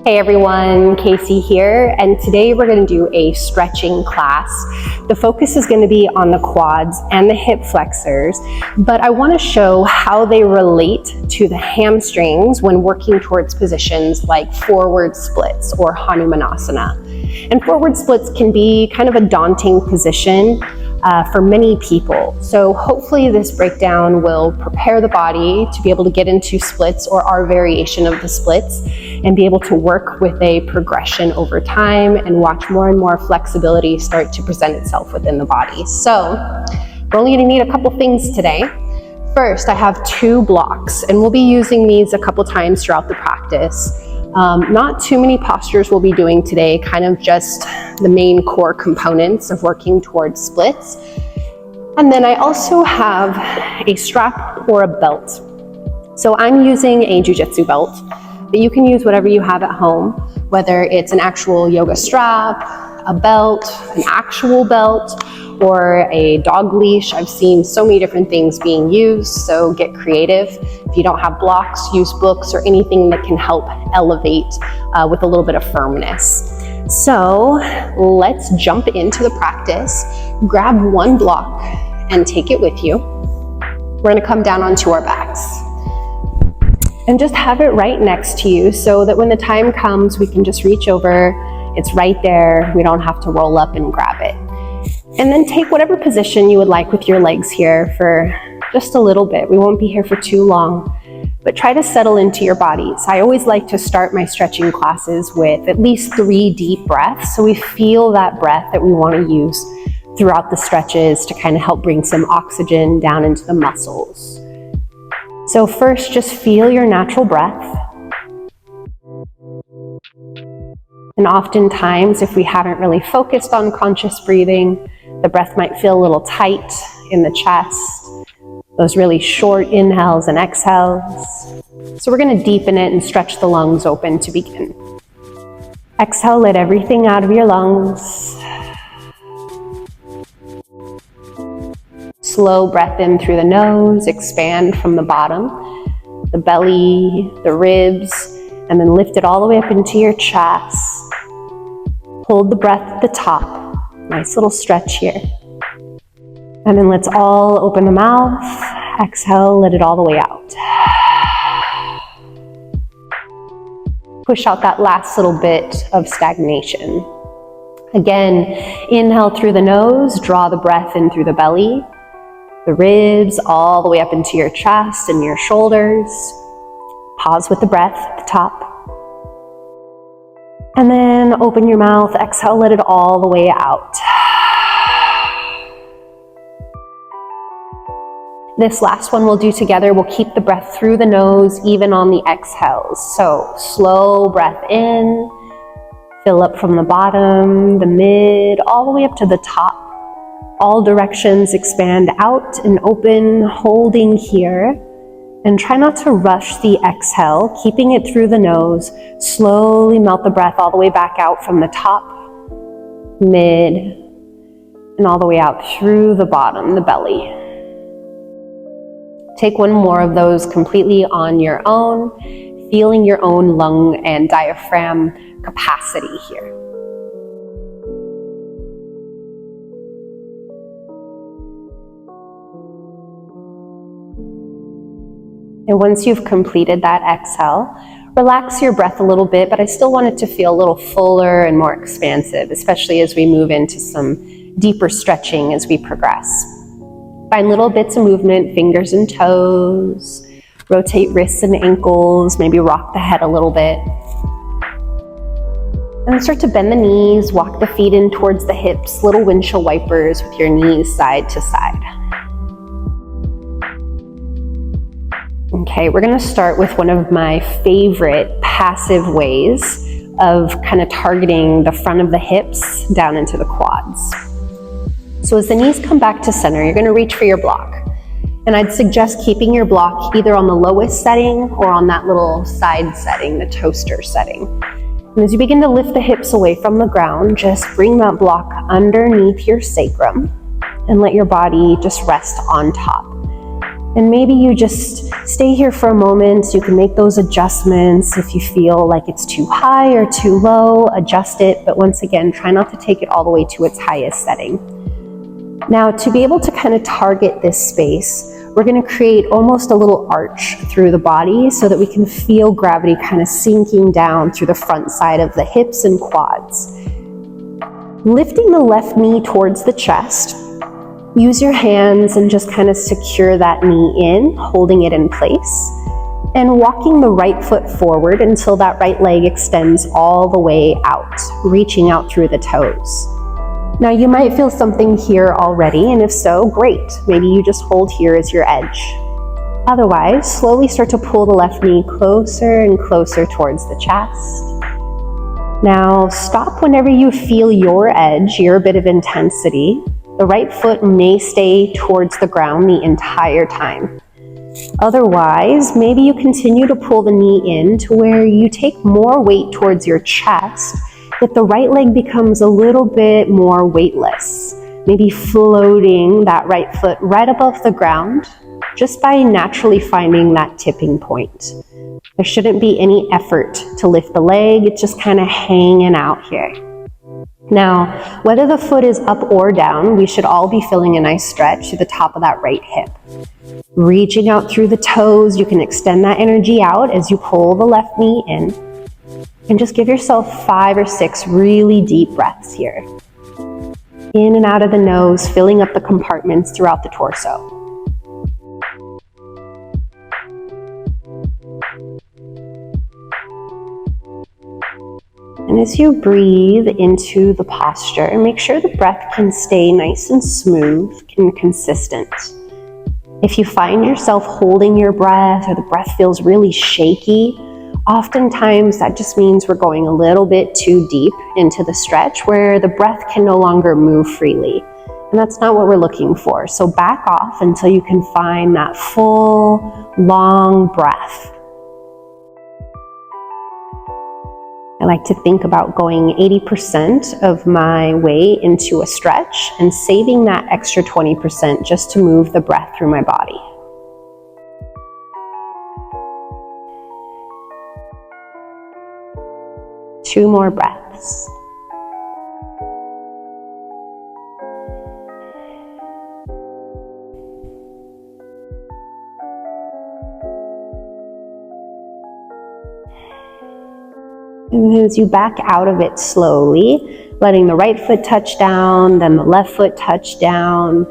Hey everyone, Kaycie here, and today we're going to do a stretching class. The focus is going to be on the quads and the hip flexors, but I want to show how they relate to the hamstrings when working towards positions like forward splits or Hanumanasana. And forward splits can be kind of a daunting position for many people. So hopefully this breakdown will prepare the body to be able to get into splits or our variation of the splits and be able to work with a progression over time and watch more and more flexibility start to present itself within the body. So we're only going to need a couple things today. First, I have 2 blocks, and we'll be using these a couple times throughout the practice. Not too many postures we'll be doing today, kind of just the main core components of working towards splits. And then I also have a strap or a belt. So I'm using a jiu-jitsu belt, but you can use whatever you have at home, whether it's an actual yoga strap, a belt, an actual belt, or a dog leash. I've seen so many different things being used, so get creative. If you don't have blocks, use books or anything that can help elevate with a little bit of firmness. So let's jump into the practice. Grab one block and take it with you. We're going to come down onto our backs and just have it right next to you so that when the time comes, we can just reach over. It's right there. We don't have to roll up and grab it. And then take whatever position you would like with your legs here for just a little bit. We won't be here for too long, but try to settle into your bodies. I always like to start my stretching classes with at least 3 deep breaths, so we feel that breath that we want to use throughout the stretches to kind of help bring some oxygen down into the muscles. So first, just feel your natural breath. And oftentimes, if we haven't really focused on conscious breathing, the breath might feel a little tight in the chest, those really short inhales and exhales. So we're going to deepen it and stretch the lungs open to begin. Exhale, let everything out of your lungs. Slow breath in through the nose, expand from the bottom, the belly, the ribs, and then lift it all the way up into your chest. Hold the breath at the top. Nice little stretch here. And then let's all open the mouth. Exhale, let it all the way out. Push out that last little bit of stagnation. Again, inhale through the nose, draw the breath in through the belly, the ribs, all the way up into your chest and your shoulders. Pause with the breath at the top. And then open your mouth, exhale, let it all the way out. This last one we'll do together. We'll keep the breath through the nose, even on the exhales. So slow breath in, fill up from the bottom, the mid, all the way up to the top. All directions expand out and open, holding here. And try not to rush the exhale, keeping it through the nose. Slowly melt the breath all the way back out from the top, mid, and all the way out through the bottom, the belly. Take one more of those completely on your own, feeling your own lung and diaphragm capacity here. And once you've completed that exhale, relax your breath a little bit, but I still want it to feel a little fuller and more expansive, especially as we move into some deeper stretching as we progress. Find little bits of movement, fingers and toes, rotate wrists and ankles, maybe rock the head a little bit. And then start to bend the knees, walk the feet in towards the hips, little windshield wipers with your knees side to side. Okay, we're going to start with one of my favorite passive ways of kind of targeting the front of the hips down into the quads. So as the knees come back to center, you're going to reach for your block. And I'd suggest keeping your block either on the lowest setting or on that little side setting, the toaster setting. And as you begin to lift the hips away from the ground, just bring that block underneath your sacrum and let your body just rest on top. And maybe you just stay here for a moment. You can make those adjustments. If you feel like it's too high or too low, adjust it. But once again, try not to take it all the way to its highest setting. Now, to be able to kind of target this space, we're going to create almost a little arch through the body so that we can feel gravity kind of sinking down through the front side of the hips and quads. Lifting the left knee towards the chest. Use your hands and just kind of secure that knee in, holding it in place, and walking the right foot forward until that right leg extends all the way out, reaching out through the toes. Now you might feel something here already, and if so, great. Maybe you just hold here as your edge. Otherwise, slowly start to pull the left knee closer and closer towards the chest. Now stop whenever you feel your edge, your bit of intensity. The right foot may stay towards the ground the entire time. Otherwise, maybe you continue to pull the knee in to where you take more weight towards your chest, that the right leg becomes a little bit more weightless, maybe floating that right foot right above the ground, just by naturally finding that tipping point. There shouldn't be any effort to lift the leg, it's just kind of hanging out here. Now, whether the foot is up or down, we should all be feeling a nice stretch to the top of that right hip. Reaching out through the toes, you can extend that energy out as you pull the left knee in. And just give yourself 5 or 6 really deep breaths here. In and out of the nose, filling up the compartments throughout the torso. And as you breathe into the posture, make sure the breath can stay nice and smooth and consistent. If you find yourself holding your breath or the breath feels really shaky, oftentimes that just means we're going a little bit too deep into the stretch where the breath can no longer move freely. And that's not what we're looking for. So back off until you can find that full, long breath. I like to think about going 80% of my way into a stretch and saving that extra 20% just to move the breath through my body. Two more breaths. And as you back out of it slowly, letting the right foot touch down, then the left foot touch down,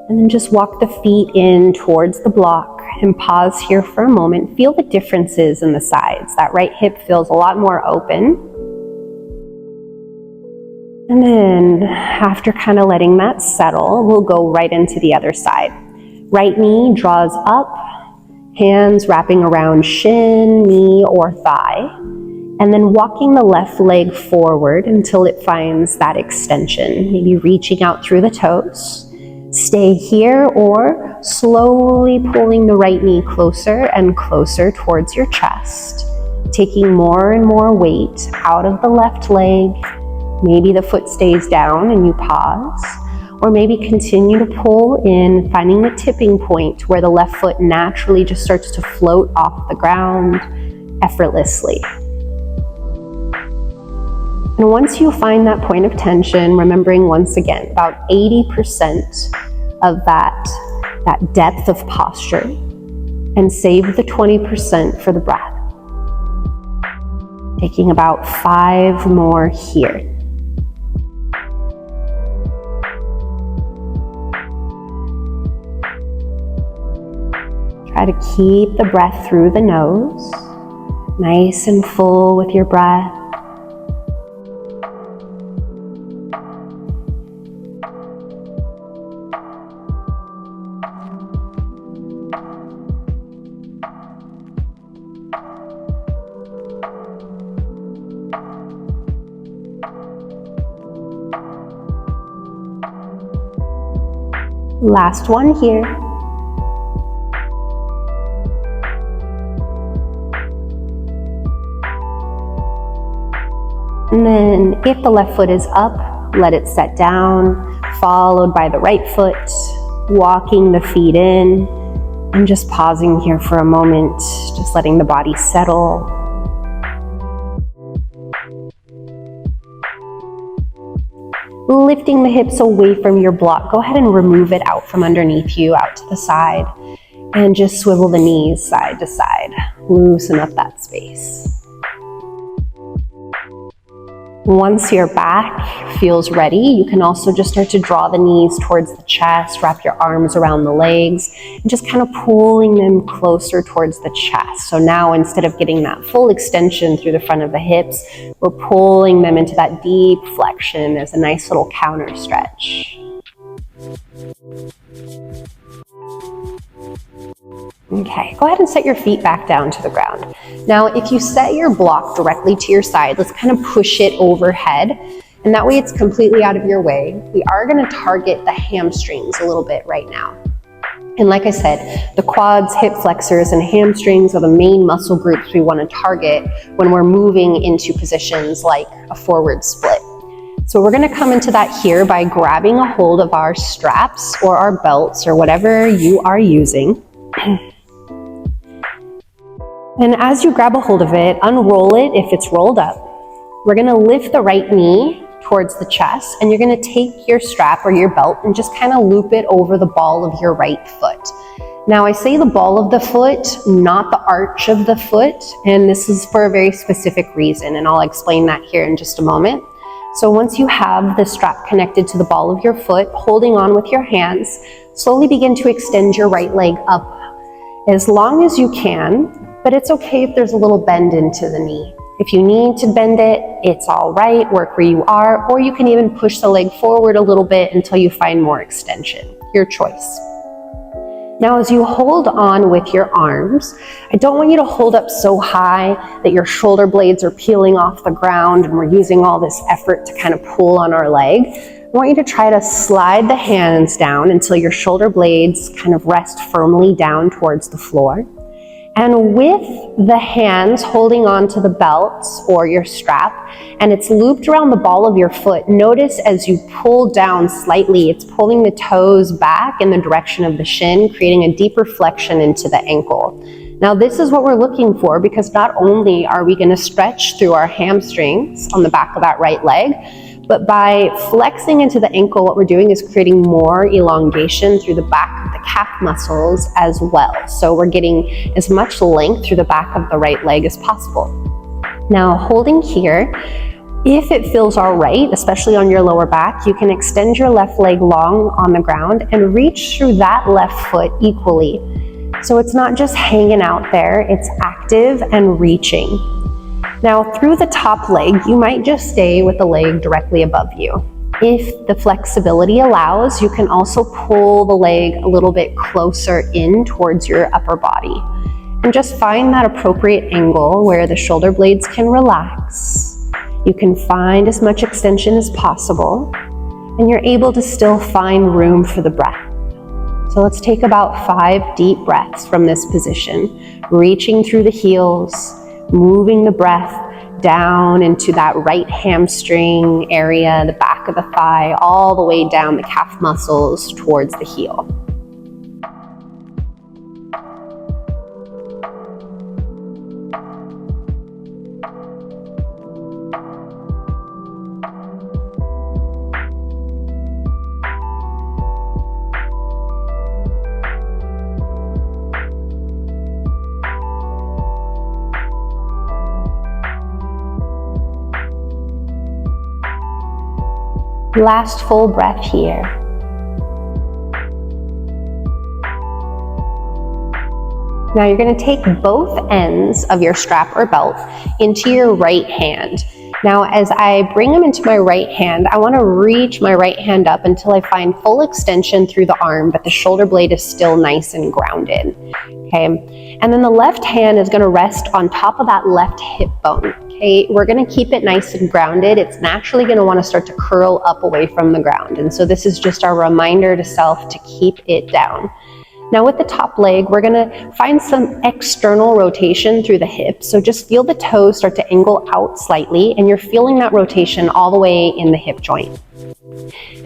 and then just walk the feet in towards the block and pause here for a moment. Feel the differences in the sides. That right hip feels a lot more open. And then after kind of letting that settle, we'll go right into the other side. Right knee draws up, hands wrapping around shin, knee, or thigh. And then walking the left leg forward until it finds that extension, maybe reaching out through the toes. Stay here or slowly pulling the right knee closer and closer towards your chest, taking more and more weight out of the left leg. Maybe the foot stays down and you pause, or maybe continue to pull in, finding the tipping point where the left foot naturally just starts to float off the ground effortlessly. And once you find that point of tension, remembering once again, about 80% of that depth of posture, and save the 20% for the breath. Taking about 5 more here. Try to keep the breath through the nose, nice and full with your breath. Last one here. And then if the left foot is up, let it set down, followed by the right foot, walking the feet in. And just pausing here for a moment, just letting the body settle. Lifting the hips away from your block. Go ahead and remove it out from underneath you, out to the side. And just swivel the knees side to side. Loosen up that space. Once your back feels ready, you can also just start to draw the knees towards the chest, wrap your arms around the legs, and just kind of pulling them closer towards the chest. So now instead of getting that full extension through the front of the hips, we're pulling them into that deep flexion as a nice little counter stretch. Okay, go ahead and set your feet back down to the ground. Now, if you set your block directly to your side, let's kind of push it overhead, and that way it's completely out of your way. We are going to target the hamstrings a little bit right now. And like I said, the quads, hip flexors, and hamstrings are the main muscle groups we want to target when we're moving into positions like a forward split. So we're going to come into that here by grabbing a hold of our straps or our belts or whatever you are using. And as you grab a hold of it, unroll it if it's rolled up. We're going to lift the right knee towards the chest, and you're going to take your strap or your belt and just kind of loop it over the ball of your right foot. Now, I say the ball of the foot, not the arch of the foot, and this is for a very specific reason, and I'll explain that here in just a moment. So once you have the strap connected to the ball of your foot, holding on with your hands, slowly begin to extend your right leg up as long as you can, but it's okay if there's a little bend into the knee. If you need to bend it, it's all right, work where you are, or you can even push the leg forward a little bit until you find more extension. Your choice. Now, as you hold on with your arms, I don't want you to hold up so high that your shoulder blades are peeling off the ground and we're using all this effort to kind of pull on our leg. I want you to try to slide the hands down until your shoulder blades kind of rest firmly down towards the floor. And with the hands holding on to the belts or your strap, and it's looped around the ball of your foot, notice as you pull down slightly, it's pulling the toes back in the direction of the shin, creating a deeper flexion into the ankle. Now, this is what we're looking for because not only are we going to stretch through our hamstrings on the back of that right leg, but by flexing into the ankle, what we're doing is creating more elongation through the back of the calf muscles as well. So we're getting as much length through the back of the right leg as possible. Now, holding here, if it feels all right, especially on your lower back, you can extend your left leg long on the ground and reach through that left foot equally. So it's not just hanging out there, it's active and reaching. Now, through the top leg, you might just stay with the leg directly above you. If the flexibility allows, you can also pull the leg a little bit closer in towards your upper body. And just find that appropriate angle where the shoulder blades can relax. You can find as much extension as possible, and you're able to still find room for the breath. So let's take about 5 deep breaths from this position, reaching through the heels, moving the breath down into that right hamstring area, the back of the thigh, all the way down the calf muscles towards the heel. Last full breath here. Now you're going to take both ends of your strap or belt into your right hand. Now as I bring them into my right hand, I want to reach my right hand up until I find full extension through the arm, but the shoulder blade is still nice and grounded. Okay, and then the left hand is going to rest on top of that left hip bone. Okay, we're going to keep it nice and grounded. It's naturally going to want to start to curl up away from the ground. And so this is just our reminder to self to keep it down. Now with the top leg, we're going to find some external rotation through the hips. So just feel the toes start to angle out slightly, and you're feeling that rotation all the way in the hip joint.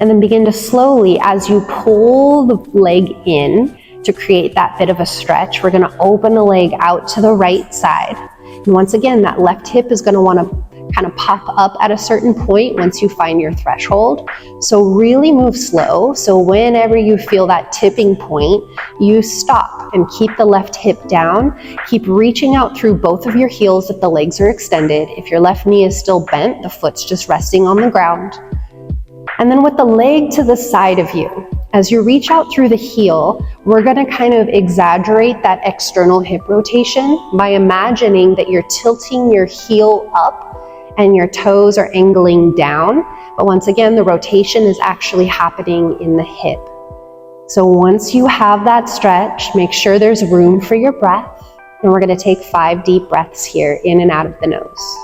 And then begin to slowly, as you pull the leg in, to create that bit of a stretch. We're gonna open the leg out to the right side. And once again, that left hip is gonna wanna kind of pop up at a certain point once you find your threshold. So really move slow. So whenever you feel that tipping point, you stop and keep the left hip down. Keep reaching out through both of your heels if the legs are extended. If your left knee is still bent, the foot's just resting on the ground. And then with the leg to the side of you, as you reach out through the heel, we're gonna kind of exaggerate that external hip rotation by imagining that you're tilting your heel up and your toes are angling down. But once again, the rotation is actually happening in the hip. So once you have that stretch, make sure there's room for your breath. And we're gonna take 5 deep breaths here, in and out of the nose.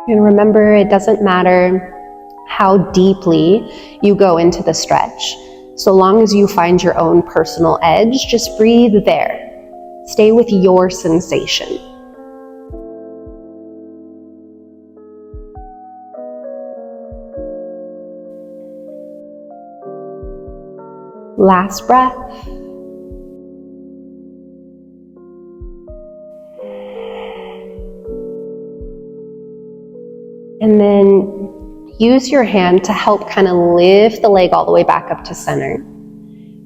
And remember, it doesn't matter how deeply you go into the stretch. So long as you find your own personal edge, just breathe there. Stay with your sensation. Last breath. And then use your hand to help kind of lift the leg all the way back up to center.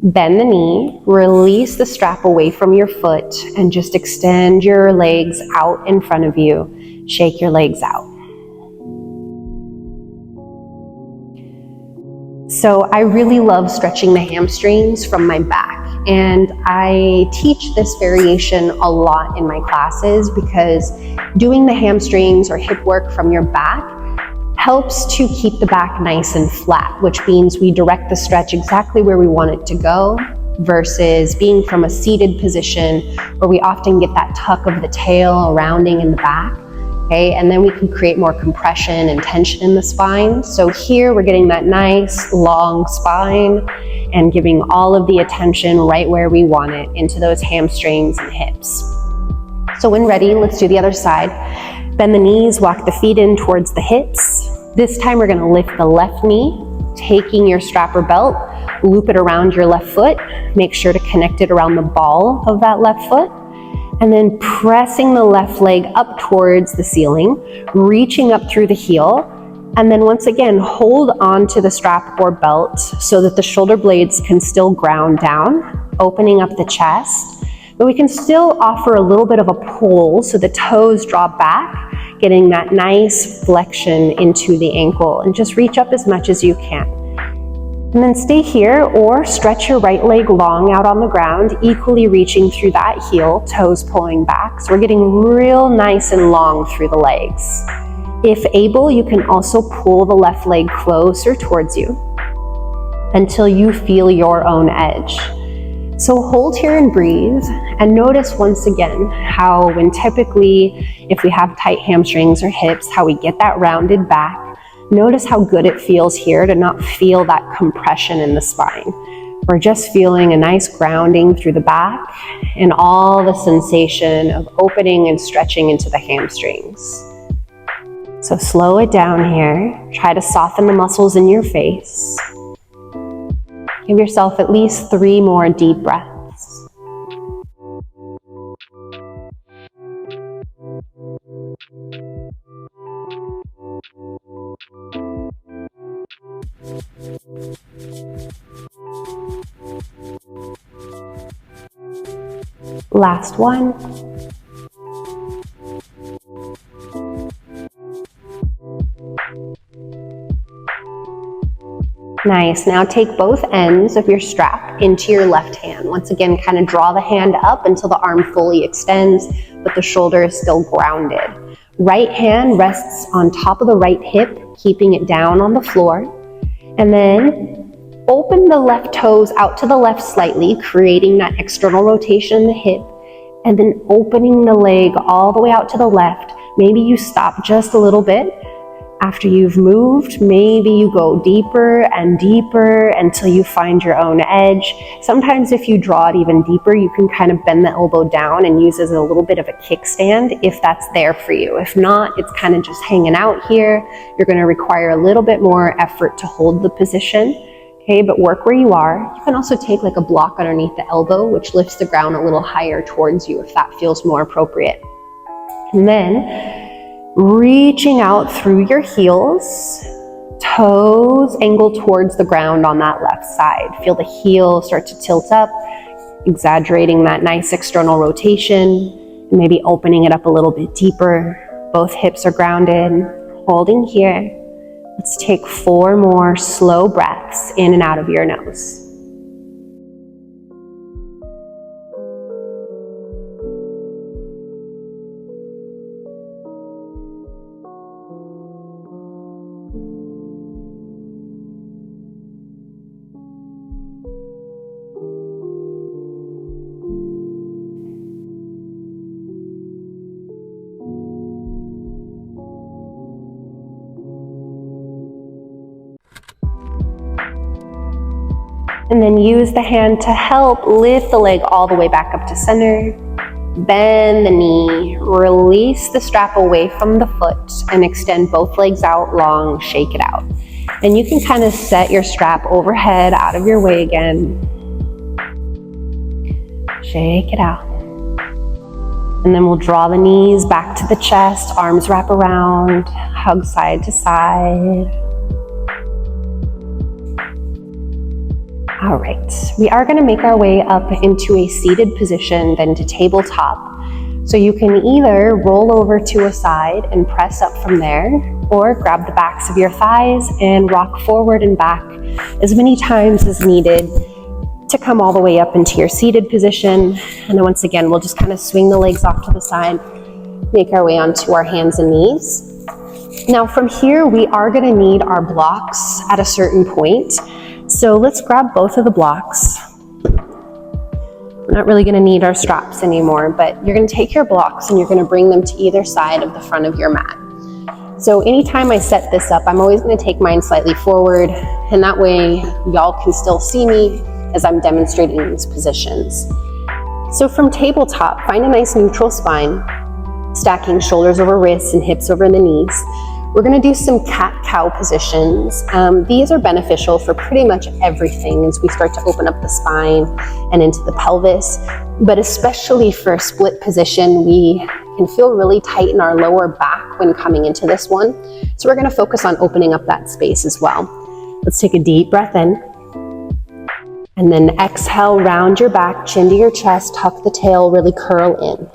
Bend the knee, release the strap away from your foot, and just extend your legs out in front of you. Shake your legs out. So I really love stretching the hamstrings from my back, and I teach this variation a lot in my classes because doing the hamstrings or hip work from your back helps to keep the back nice and flat, which means we direct the stretch exactly where we want it to go versus being from a seated position where we often get that tuck of the tail or rounding in the back. Okay, and then we can create more compression and tension in the spine. So here we're getting that nice long spine and giving all of the attention right where we want it, into those hamstrings and hips. So when ready, let's do the other side. Bend the knees, walk the feet in towards the hips. This time we're gonna lift the left knee, taking your strap or belt, loop it around your left foot. Make sure to connect it around the ball of that left foot. And then pressing the left leg up towards the ceiling, reaching up through the heel. And then once again, hold on to the strap or belt so that the shoulder blades can still ground down, opening up the chest. But we can still offer a little bit of a pull so the toes drop back, getting that nice flexion into the ankle, and just reach up as much as you can. And then stay here or stretch your right leg long out on the ground, equally reaching through that heel, toes pulling back. So we're getting real nice and long through the legs. If able, you can also pull the left leg closer towards you until you feel your own edge. So hold here and breathe, and notice once again how when typically if we have tight hamstrings or hips, how we get that rounded back. Notice how good it feels here to not feel that compression in the spine. We're just feeling a nice grounding through the back and all the sensation of opening and stretching into the hamstrings. So slow it down here. Try to soften the muscles in your face. Give yourself at least 3 more deep breaths. Last one. Nice. Now take both ends of your strap into your left hand. Once again, kind of draw the hand up until the arm fully extends, but the shoulder is still grounded. Right hand rests on top of the right hip, keeping it down on the floor. And then open the left toes out to the left slightly, creating that external rotation in the hip, and then opening the leg all the way out to the left. Maybe you stop just a little bit, After you've moved, maybe you go deeper and deeper until you find your own edge. Sometimes if you draw it even deeper, you can kind of bend the elbow down and use it as a little bit of a kickstand if that's there for you. If not, it's kind of just hanging out here. You're going to require a little bit more effort to hold the position. Okay, but work where you are. You can also take like a block underneath the elbow, which lifts the ground a little higher towards you if that feels more appropriate. And then reaching out through your heels, toes angle towards the ground on that left side. Feel the heel start to tilt up, exaggerating that nice external rotation, and maybe opening it up a little bit deeper. Both hips are grounded, holding here. Let's take 4 more slow breaths in and out of your nose. And then use the hand to help lift the leg all the way back up to center. Bend the knee, release the strap away from the foot and extend both legs out long, shake it out. And you can kind of set your strap overhead out of your way again. Shake it out. And then we'll draw the knees back to the chest, arms wrap around, hug side to side. All right, we are going to make our way up into a seated position, then to tabletop. So you can either roll over to a side and press up from there, or grab the backs of your thighs and rock forward and back as many times as needed to come all the way up into your seated position. And then once again, we'll just kind of swing the legs off to the side, make our way onto our hands and knees. Now from here, we are going to need our blocks at a certain point. So let's grab both of the blocks. We're not really going to need our straps anymore, but you're going to take your blocks and you're going to bring them to either side of the front of your mat. So anytime I set this up, I'm always going to take mine slightly forward, and that way y'all can still see me as I'm demonstrating these positions. So from tabletop, find a nice neutral spine, stacking shoulders over wrists and hips over the knees. We're going to do some cat-cow positions. These are beneficial for pretty much everything as we start to open up the spine and into the pelvis, but especially for a split position, we can feel really tight in our lower back when coming into this one. So we're going to focus on opening up that space as well. Let's take a deep breath in, and then exhale, round your back, chin to your chest, tuck the tail, really curl in.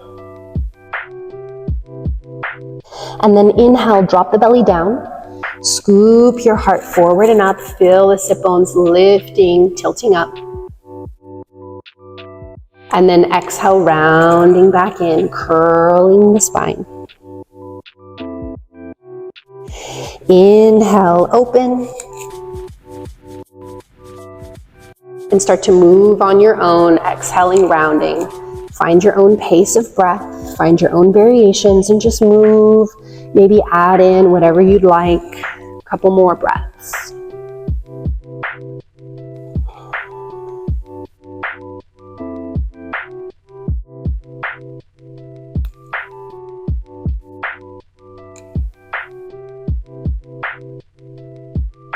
And then inhale, drop the belly down, scoop your heart forward and up, feel the sit bones lifting, tilting up. And then exhale, rounding back in, curling the spine. Inhale, open. And start to move on your own, exhaling, rounding. Find your own pace of breath, find your own variations, and just move. Maybe add in whatever you'd like. A couple more breaths.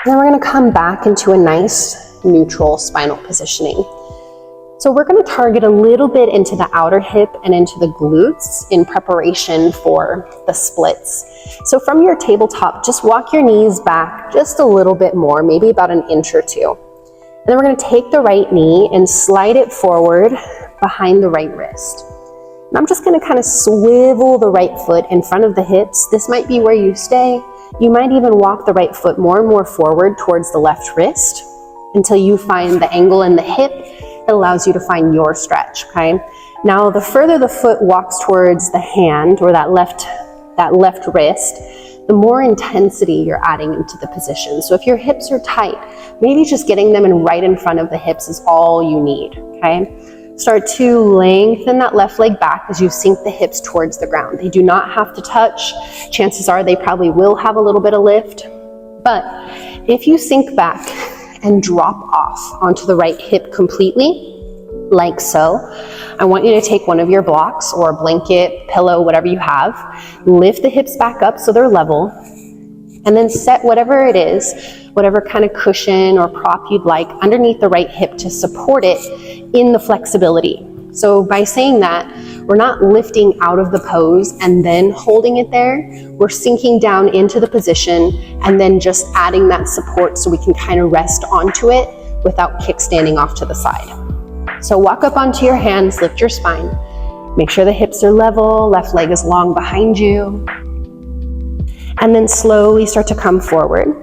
Then we're going to come back into a nice neutral spinal positioning. So we're going to target a little bit into the outer hip and into the glutes in preparation for the splits. So from your tabletop, just walk your knees back just a little bit more, maybe about an inch or two. And then we're going to take the right knee and slide it forward behind the right wrist. And I'm just going to kind of swivel the right foot in front of the hips. This might be where you stay. You might even walk the right foot more and more forward towards the left wrist until you find the angle in the hip that allows you to find your stretch, okay? Now, the further the foot walks towards the hand or that left wrist, the more intensity you're adding into the position. So if your hips are tight, maybe just getting them right in front of the hips is all you need, okay? Start to lengthen that left leg back as you sink the hips towards the ground. They do not have to touch. Chances are they probably will have a little bit of lift. But if you sink back and drop off onto the right hip completely, like so, I want you to take one of your blocks or a blanket, pillow, whatever you have, lift the hips back up so they're level, and then set whatever it is, whatever kind of cushion or prop you'd like underneath the right hip to support it in the flexibility. So by saying that, we're not lifting out of the pose and then holding it there. We're sinking down into the position and then just adding that support so we can kind of rest onto it without kickstanding off to the side. So walk up onto your hands, lift your spine. Make sure the hips are level, left leg is long behind you. And then slowly start to come forward.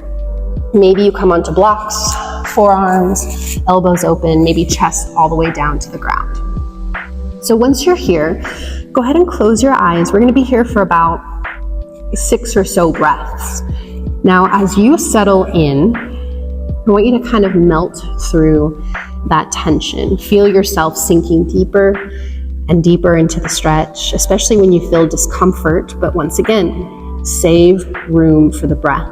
Maybe you come onto blocks, forearms, elbows open, maybe chest all the way down to the ground. So once you're here, go ahead and close your eyes. We're gonna be here for about 6 or so breaths. Now, as you settle in, I want you to kind of melt through that tension. Feel yourself sinking deeper and deeper into the stretch, especially when you feel discomfort. But once again, save room for the breath.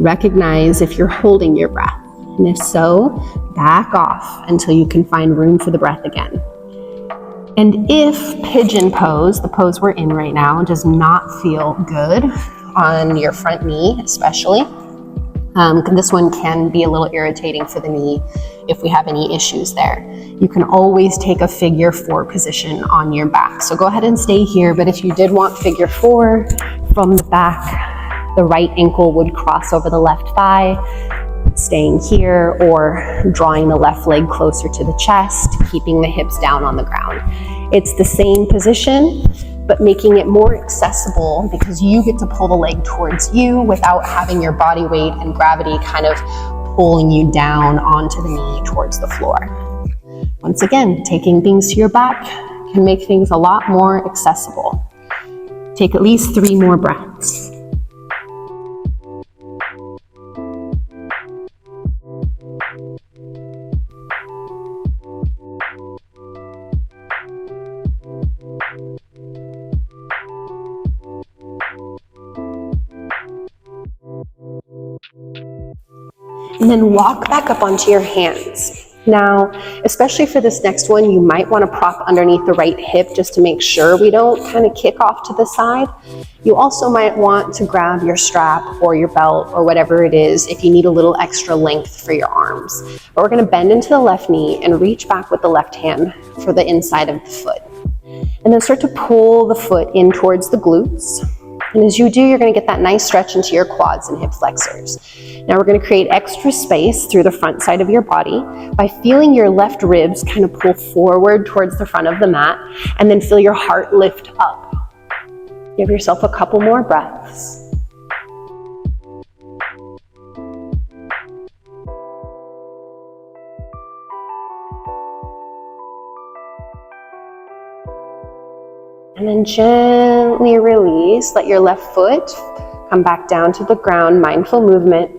Recognize if you're holding your breath. And if so, back off until you can find room for the breath again. And if pigeon pose, the pose we're in right now, does not feel good on your front knee, especially, this one can be a little irritating for the knee if we have any issues there. You can always take a figure 4 position on your back. So go ahead and stay here, but if you did want figure 4 from the back, the right ankle would cross over the left thigh, staying here, or drawing the left leg closer to the chest, keeping the hips down on the ground. It's the same position, but making it more accessible because you get to pull the leg towards you without having your body weight and gravity kind of pulling you down onto the knee towards the floor. Once again, taking things to your back can make things a lot more accessible. Take at least 3 more breaths. And then walk back up onto your hands. Now, especially for this next one, you might want to prop underneath the right hip just to make sure we don't kind of kick off to the side. You also might want to grab your strap or your belt or whatever it is if you need a little extra length for your arms. But we're going to bend into the left knee and reach back with the left hand for the inside of the foot. And then start to pull the foot in towards the glutes. And as you do, you're going to get that nice stretch into your quads and hip flexors. Now we're going to create extra space through the front side of your body by feeling your left ribs kind of pull forward towards the front of the mat, and then feel your heart lift up. Give yourself a couple more breaths. And then gently release, let your left foot come back down to the ground, mindful movement.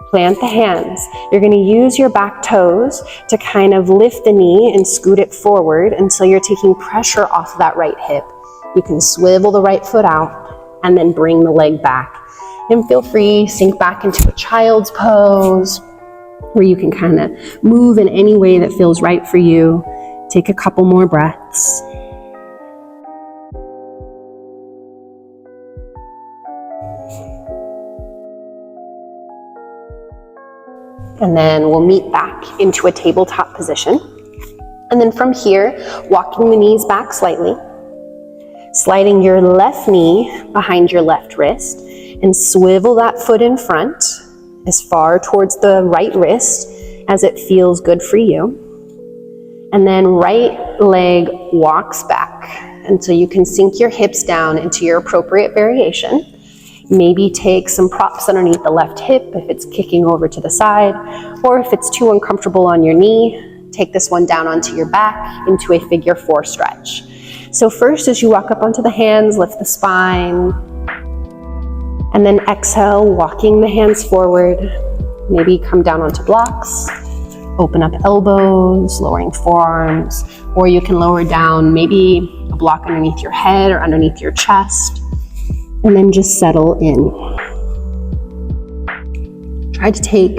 Plant the hands. You're going to use your back toes to kind of lift the knee and scoot it forward until you're taking pressure off that right hip. You can swivel the right foot out and then bring the leg back. And feel free, sink back into a child's pose where you can kind of move in any way that feels right for you. Take a couple more breaths. And then we'll meet back into a tabletop position. And then from here, walking the knees back slightly, sliding your left knee behind your left wrist, and swivel that foot in front as far towards the right wrist as it feels good for you. And then right leg walks back until you can sink your hips down into your appropriate variation. Maybe take some props underneath the left hip if it's kicking over to the side, or if it's too uncomfortable on your knee, take this one down onto your back into a figure 4 stretch. So first, as you walk up onto the hands, lift the spine, and then exhale, walking the hands forward. Maybe come down onto blocks, Open up elbows, lowering forearms, or you can lower down maybe a block underneath your head or underneath your chest, and then just settle in. Try to take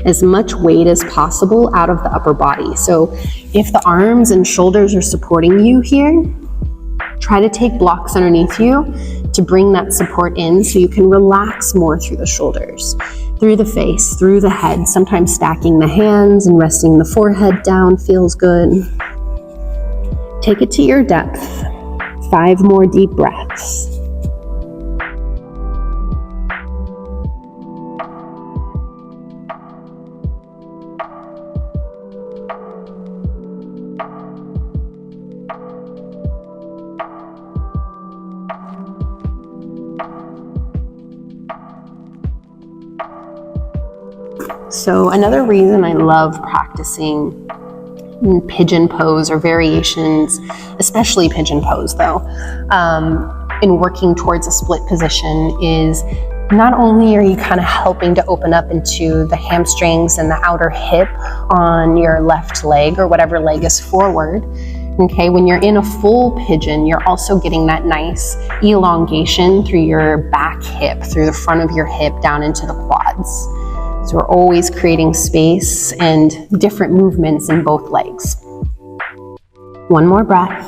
as much weight as possible out of the upper body. So if the arms and shoulders are supporting you here, try to take blocks underneath you to bring that support in so you can relax more through the shoulders, through the face, through the head. Sometimes stacking the hands and resting the forehead down feels good. Take it to your depth. 5 more deep breaths. So another reason I love practicing pigeon pose or variations, especially pigeon pose though, in working towards a split position is not only are you kind of helping to open up into the hamstrings and the outer hip on your left leg or whatever leg is forward. Okay, when you're in a full pigeon, you're also getting that nice elongation through your back hip, through the front of your hip down into the quads. So we're always creating space and different movements in both legs. 1 more breath.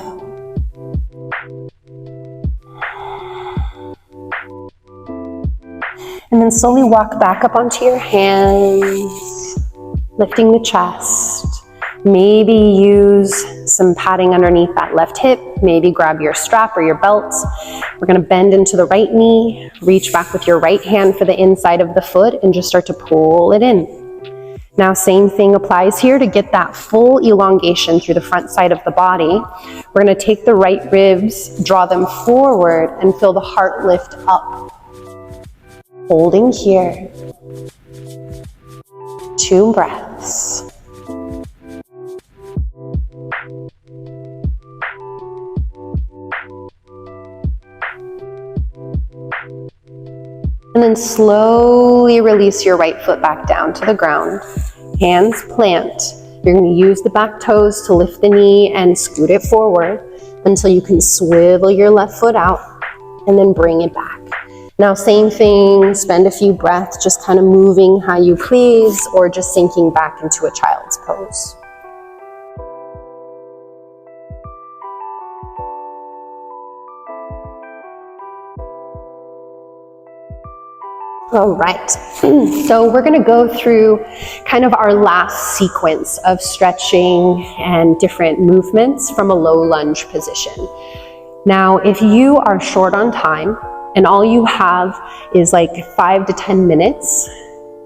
And then slowly walk back up onto your hands, lifting the chest. Maybe use some padding underneath that left hip. Maybe grab your strap or your belt. We're going to bend into the right knee, reach back with your right hand for the inside of the foot and just start to pull it in. Now, same thing applies here to get that full elongation through the front side of the body. We're going to take the right ribs, draw them forward and feel the heart lift up. Holding here. 2 breaths. And then slowly release your right foot back down to the ground. Hands plant. You're going to use the back toes to lift the knee and scoot it forward until you can swivel your left foot out and then bring it back. Now, same thing, spend a few breaths just kind of moving how you please or just sinking back into a child's pose. All right, so we're gonna go through kind of our last sequence of stretching and different movements from a low lunge position. Now, if you are short on time and all you have is like 5 to 10 minutes,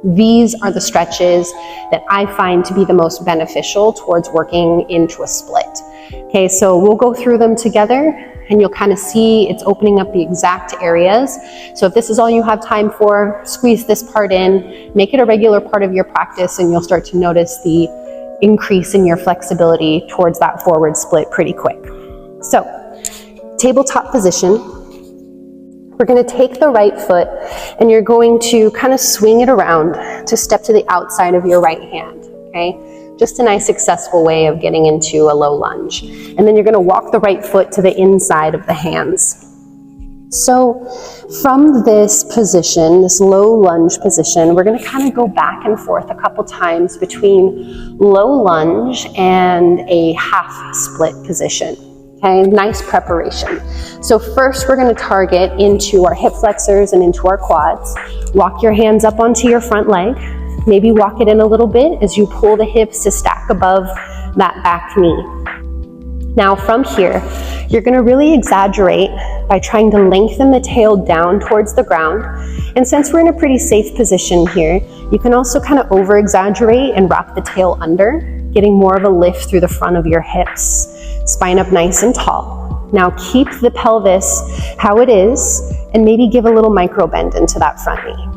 these are the stretches that I find to be the most beneficial towards working into a split. Okay, so we'll go through them together and you'll kind of see it's opening up the exact areas. So if this is all you have time for, squeeze this part in, make it a regular part of your practice, and you'll start to notice the increase in your flexibility towards that forward split pretty quick. So, tabletop position. We're going to take the right foot and you're going to kind of swing it around to step to the outside of your right hand, okay? Just a nice successful way of getting into a low lunge. And then you're going to walk the right foot to the inside of the hands. So from this position, this low lunge position, we're going to kind of go back and forth a couple times between low lunge and a half split position. Okay, nice preparation. So first we're going to target into our hip flexors and into our quads. Walk your hands up onto your front leg. Maybe walk it in a little bit as you pull the hips to stack above that back knee. Now from here, you're going to really exaggerate by trying to lengthen the tail down towards the ground. And since we're in a pretty safe position here, you can also kind of over exaggerate and wrap the tail under, getting more of a lift through the front of your hips. Spine up nice and tall. Now keep the pelvis how it is and maybe give a little micro bend into that front knee.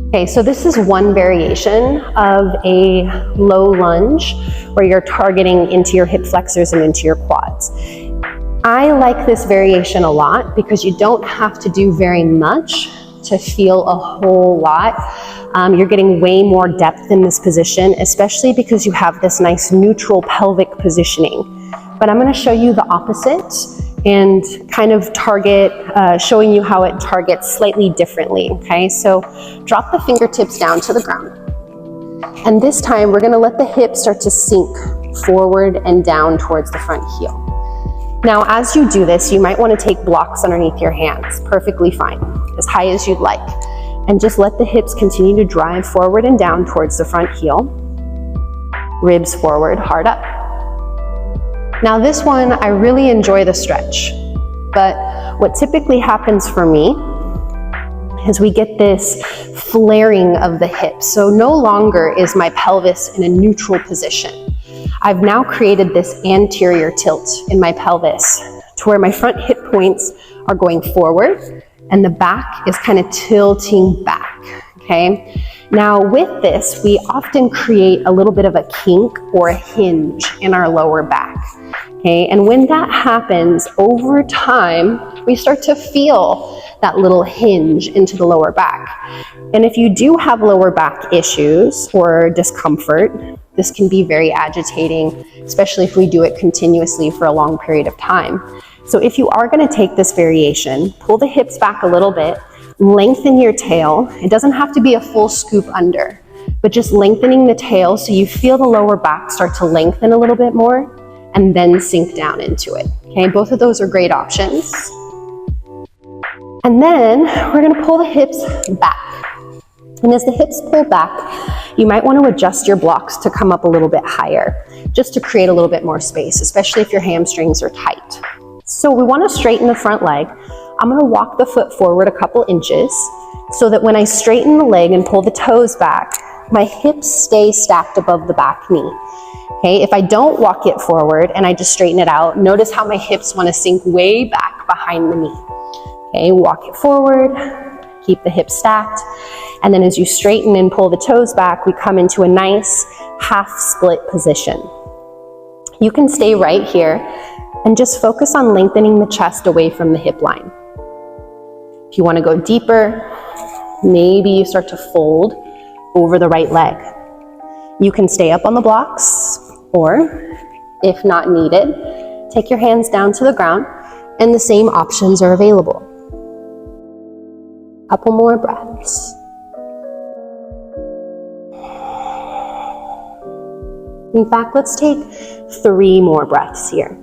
Okay, so this is one variation of a low lunge where you're targeting into your hip flexors and into your quads. I like this variation a lot because you don't have to do very much to feel a whole lot. You're getting way more depth in this position, especially because you have this nice neutral pelvic positioning. But I'm going to show you the opposite and kind of showing you how it targets slightly differently, okay? So drop the fingertips down to the ground. And this time we're going to let the hips start to sink forward and down towards the front heel. Now, as you do this, you might want to take blocks underneath your hands, perfectly fine, as high as you'd like. And just let the hips continue to drive forward and down towards the front heel. Ribs forward, heart up. Now this one, I really enjoy the stretch, but what typically happens for me is we get this flaring of the hips. So no longer is my pelvis in a neutral position. I've now created this anterior tilt in my pelvis to where my front hip points are going forward and the back is kind of tilting back, okay? Now with this, we often create a little bit of a kink or a hinge in our lower back, okay? And when that happens, over time, we start to feel that little hinge into the lower back. And if you do have lower back issues or discomfort, this can be very agitating, especially if we do it continuously for a long period of time. So if you are going to take this variation, pull the hips back a little bit, lengthen your tail. It doesn't have to be a full scoop under, but just lengthening the tail so you feel the lower back start to lengthen a little bit more and then sink down into it. Okay, both of those are great options. And then we're going to pull the hips back. And as the hips pull back, you might want to adjust your blocks to come up a little bit higher, just to create a little bit more space, especially if your hamstrings are tight. So we want to straighten the front leg. I'm going to walk the foot forward a couple inches so that when I straighten the leg and pull the toes back, my hips stay stacked above the back knee. Okay, if I don't walk it forward and I just straighten it out, notice how my hips want to sink way back behind the knee. Okay, walk it forward, keep the hips stacked, and then as you straighten and pull the toes back, we come into a nice half split position. You can stay right here and just focus on lengthening the chest away from the hip line. If you want to go deeper, maybe you start to fold over the right leg. You can stay up on the blocks, or if not needed, take your hands down to the ground, and the same options are available. Couple more breaths. In fact, let's take 3 more breaths here.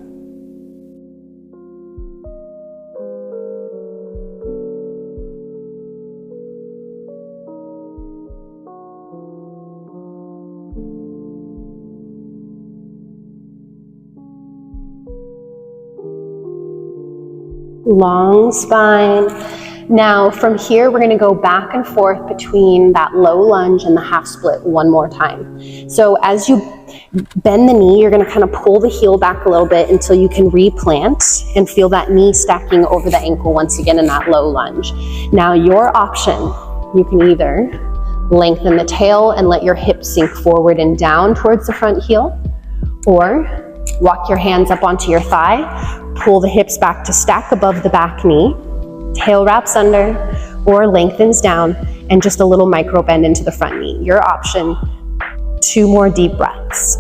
Long spine. Now from here, we're going to go back and forth between that low lunge and the half split one more time. So as you bend the knee, you're going to kind of pull the heel back a little bit until you can replant and feel that knee stacking over the ankle once again in that low lunge. Now your option, you can either lengthen the tail and let your hips sink forward and down towards the front heel, or walk your hands up onto your thigh, pull the hips back to stack above the back knee, tail wraps under or lengthens down, and just a little micro bend into the front knee. Your option. 2 more deep breaths.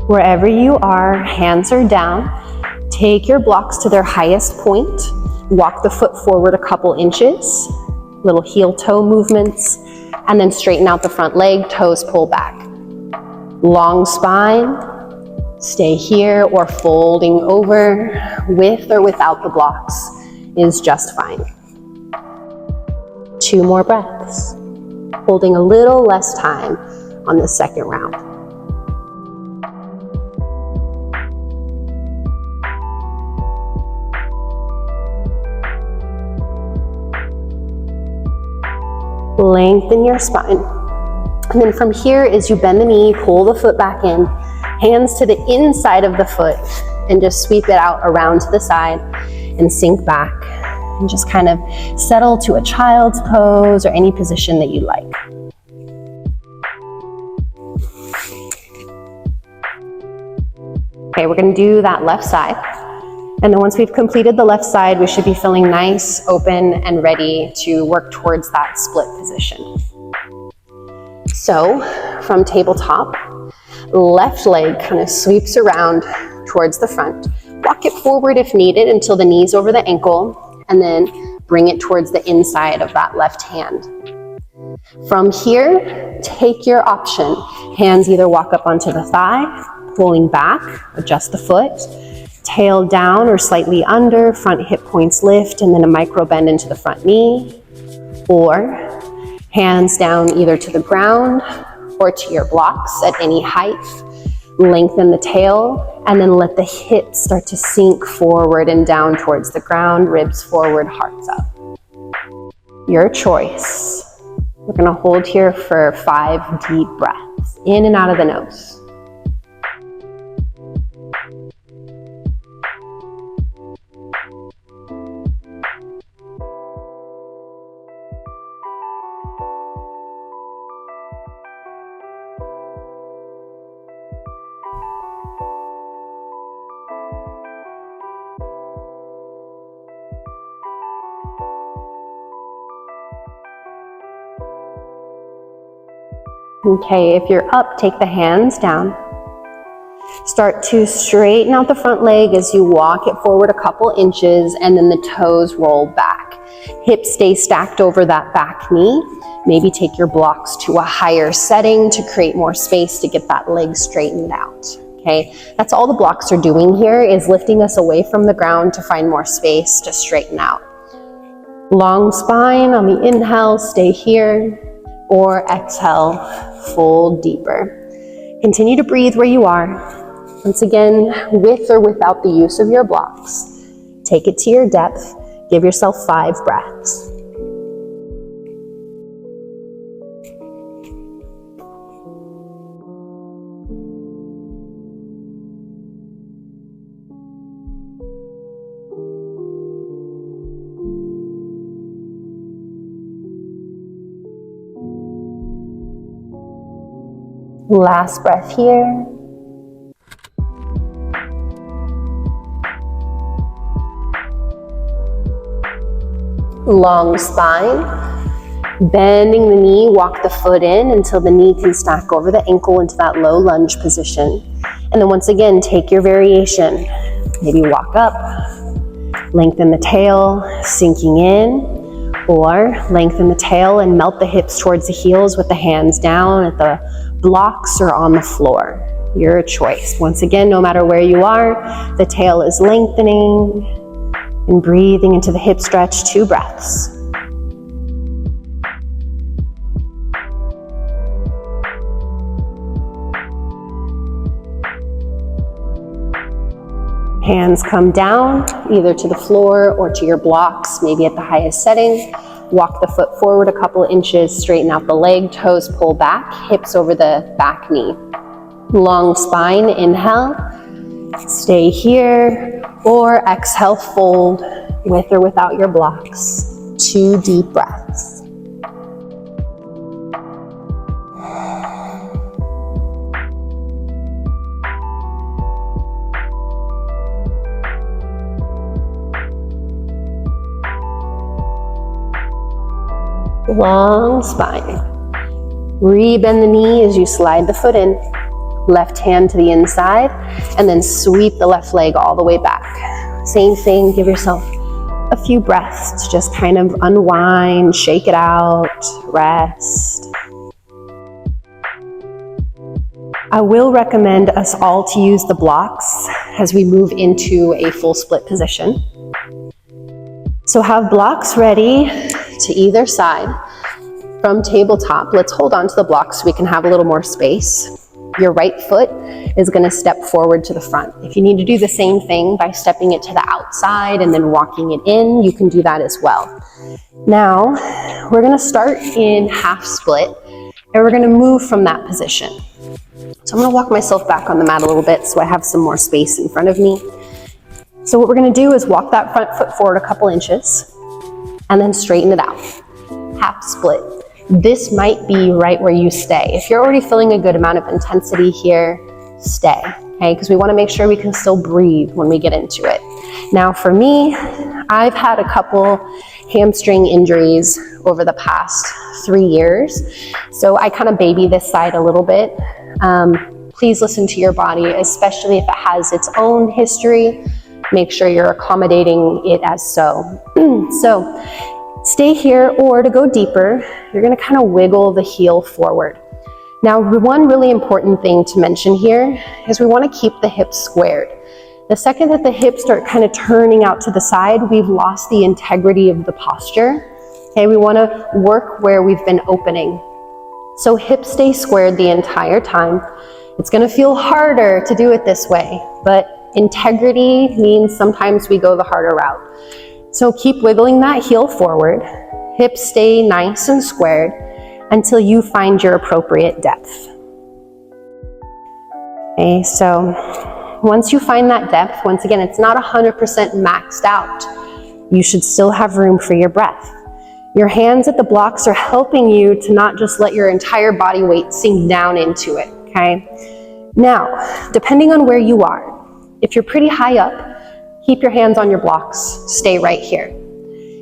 Wherever you are, hands are down. Take your blocks to their highest point. Walk the foot forward a couple inches. Little heel toe movements. And then straighten out the front leg, toes pull back. Long spine. Stay here, or folding over with or without the blocks is just fine. 2 more breaths. Holding a little less time on the second round. Lengthen your spine. And then from here, as you bend the knee, pull the foot back in, hands to the inside of the foot, and just sweep it out around to the side and sink back. And just kind of settle to a child's pose or any position that you like. Okay, we're gonna do that left side. And then once we've completed the left side, we should be feeling nice, open, and ready to work towards that split position. So from tabletop, left leg kind of sweeps around towards the front. Walk it forward if needed until the knee's over the ankle, and then bring it towards the inside of that left hand. From here, take your option. Hands either walk up onto the thigh, pulling back, adjust the foot, tail down or slightly under, front hip points lift, and then a micro bend into the front knee, or hands down either to the ground or to your blocks at any height. Lengthen the tail, and then let the hips start to sink forward and down towards the ground, ribs forward, hearts up. Your choice. We're gonna hold here for 5 deep breaths, in and out of the nose. Okay, if you're up, take the hands down. Start to straighten out the front leg as you walk it forward a couple inches, and then the toes roll back. Hips stay stacked over that back knee. Maybe take your blocks to a higher setting to create more space to get that leg straightened out. Okay, that's all the blocks are doing here, is lifting us away from the ground to find more space to straighten out. Long spine on the inhale, stay here, or exhale, fold deeper. Continue to breathe where you are. Once again, with or without the use of your blocks. Take it to your depth. Give yourself 5 breaths. Last breath here. Long spine. Bending the knee, walk the foot in until the knee can stack over the ankle into that low lunge position. And then once again, take your variation. Maybe walk up, lengthen the tail, sinking in, or lengthen the tail and melt the hips towards the heels with the hands down at the blocks or on the floor. Your choice. Once again, no matter where you are, the tail is lengthening and breathing into the hip stretch, 2 breaths. Hands come down, either to the floor or to your blocks, maybe at the highest setting. Walk the foot forward a couple inches, straighten out the leg, toes pull back, hips over the back knee. Long spine, inhale, stay here, or exhale, fold with or without your blocks. 2 deep breaths. Long spine. Rebend the knee as you slide the foot in. Left hand to the inside, and then sweep the left leg all the way back. Same thing, give yourself a few breaths to just kind of unwind, shake it out, rest. I will recommend us all to use the blocks as we move into a full split position. So have blocks ready to either side. From tabletop, let's hold on to the blocks so we can have a little more space. Your right foot is going to step forward to the front. If you need to do the same thing by stepping it to the outside and then walking it in, you can do that as well. Now, we're going to start in half split, and we're going to move from that position. So I'm going to walk myself back on the mat a little bit so I have some more space in front of me. So what we're going to do is walk that front foot forward a couple inches and then straighten it out. Half split. This might be right where you stay. If you're already feeling a good amount of intensity here, stay, okay? Because we want to make sure we can still breathe when we get into it. Now for me, I've had a couple hamstring injuries over the past 3 years, so I kind of baby this side a little bit. Please listen to your body, especially if it has its own history. Make sure you're accommodating it as so. So stay here, or to go deeper, you're going to kind of wiggle the heel forward. Now, one really important thing to mention here is we want to keep the hips squared. The second that the hips start kind of turning out to the side, we've lost the integrity of the posture. Okay, we want to work where we've been opening. So hips stay squared the entire time. It's going to feel harder to do it this way, but integrity means sometimes we go the harder route. So keep wiggling that heel forward. Hips stay nice and squared until you find your appropriate depth. Okay, so once you find that depth, once again, it's not 100% maxed out. You should still have room for your breath. Your hands at the blocks are helping you to not just let your entire body weight sink down into it, okay? Now, depending on where you are, if you're pretty high up, keep your hands on your blocks, stay right here.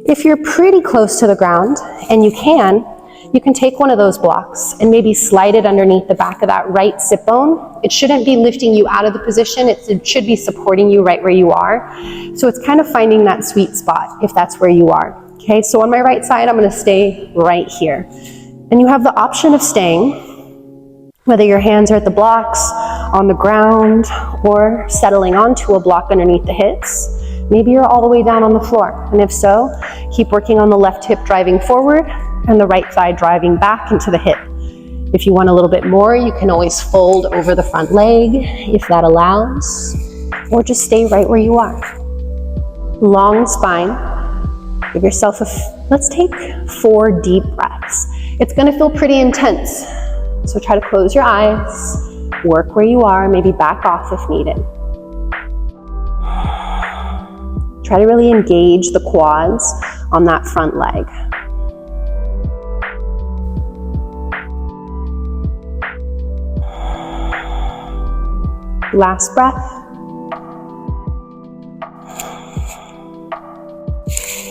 If you're pretty close to the ground, and you can take one of those blocks and maybe slide it underneath the back of that right sit bone. It shouldn't be lifting you out of the position, it should be supporting you right where you are. So it's kind of finding that sweet spot if that's where you are. Okay, so on my right side, I'm going to stay right here. And you have the option of staying, whether your hands are at the blocks, on the ground, or settling onto a block underneath the hips. Maybe you're all the way down on the floor. And if so, keep working on the left hip driving forward and the right thigh driving back into the hip. If you want a little bit more, you can always fold over the front leg if that allows, or just stay right where you are. Long spine. Give yourself let's take 4 deep breaths. It's going to feel pretty intense. So try to close your eyes, work where you are, maybe back off if needed. Try to really engage the quads on that front leg. Last breath.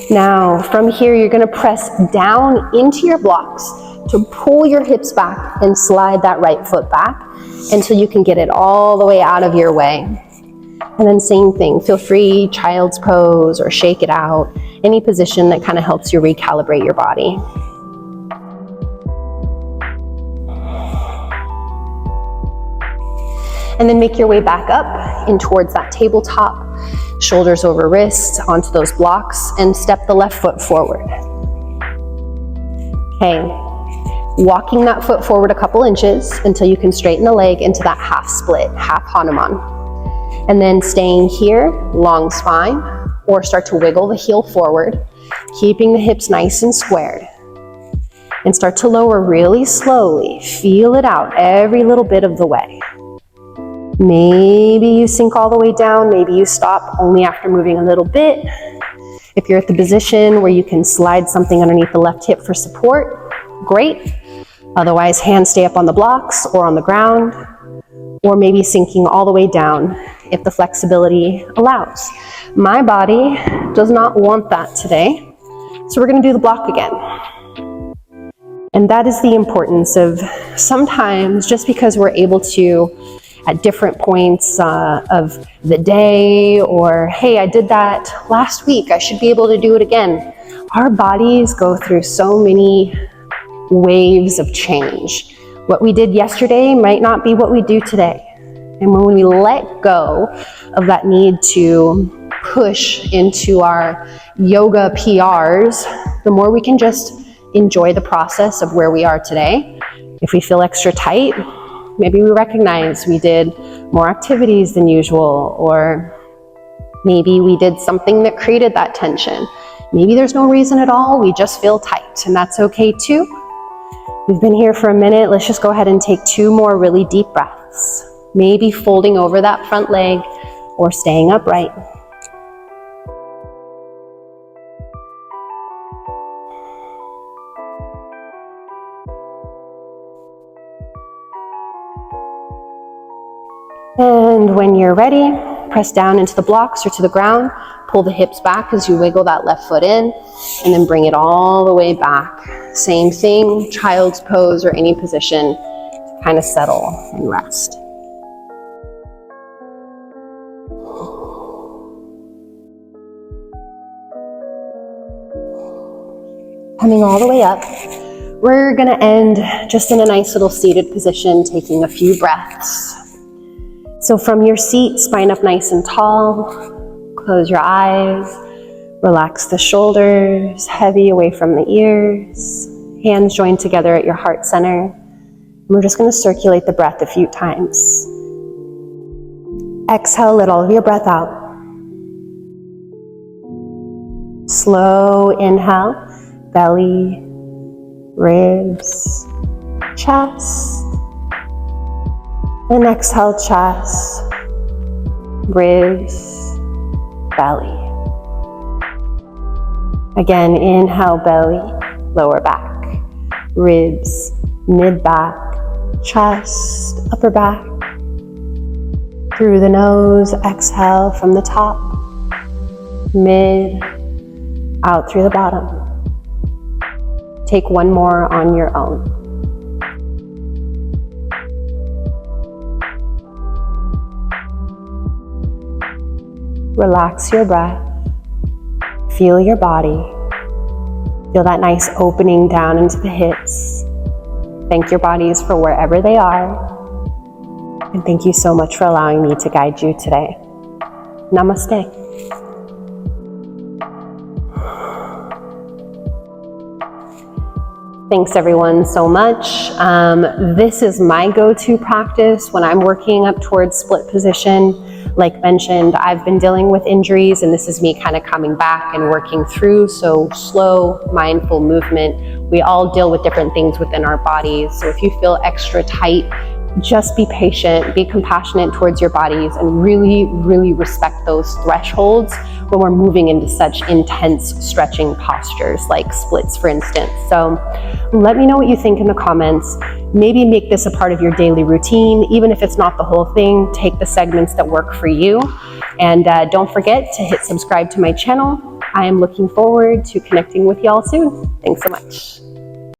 Now, from here, you're going to press down into your blocks to pull your hips back and slide that right foot back until you can get it all the way out of your way. And then same thing, feel free, child's pose or shake it out, any position that kind of helps you recalibrate your body. And then make your way back up in towards that tabletop, shoulders over wrists onto those blocks, and step the left foot forward. Okay, walking that foot forward a couple inches until you can straighten the leg into that half split, half Hanuman. And then staying here, long spine, or start to wiggle the heel forward, keeping the hips nice and squared. And start to lower really slowly, feel it out every little bit of the way. Maybe you sink all the way down, maybe you stop only after moving a little bit. If you're at the position where you can slide something underneath the left hip for support, great. Otherwise, hands stay up on the blocks or on the ground, or maybe sinking all the way down if the flexibility allows. My body does not want that today, so we're going to do the block again. And that is the importance of sometimes, just because we're able to at different points of the day, or hey, I did that last week, I should be able to do it again. Our bodies go through so many waves of change. What we did yesterday might not be what we do today. And when we let go of that need to push into our yoga PRs, the more we can just enjoy the process of where we are today. If we feel extra tight, maybe we recognize we did more activities than usual, or maybe we did something that created that tension. Maybe there's no reason at all, we just feel tight, and that's okay too. We've been here for a minute, let's just go ahead and take 2 more really deep breaths. Maybe folding over that front leg or staying upright. And when you're ready, press down into the blocks or to the ground. Pull the hips back as you wiggle that left foot in, and then bring it all the way back. Same thing, child's pose or any position to kind of settle and rest. Coming all the way up, we're gonna end just in a nice little seated position, taking a few breaths. So from your seat, spine up nice and tall. Close your eyes, relax the shoulders, heavy away from the ears, hands joined together at your heart center. And we're just going to circulate the breath a few times. Exhale, let all of your breath out. Slow inhale, belly, ribs, chest. Then exhale, chest, ribs, belly. Again, inhale, belly, lower back, ribs, mid back, chest, upper back. Through the nose, exhale from the top, mid, out through the bottom. Take one more on your own. Relax your breath, feel your body, feel that nice opening down into the hips. Thank your bodies for wherever they are, and thank you so much for allowing me to guide you today. Namaste. Thanks everyone so much. This is my go-to practice when I'm working up towards split position. Like mentioned, I've been dealing with injuries, and this is me kind of coming back and working through. So slow, mindful movement. We all deal with different things within our bodies. So if you feel extra tight, just be patient, be compassionate towards your bodies, and really, really respect those thresholds when we're moving into such intense stretching postures like splits, for instance. So let me know what you think in the comments. Maybe make this a part of your daily routine. Even if it's not the whole thing, take the segments that work for you. And don't forget to hit subscribe to my channel. I am looking forward to connecting with y'all soon. Thanks so much.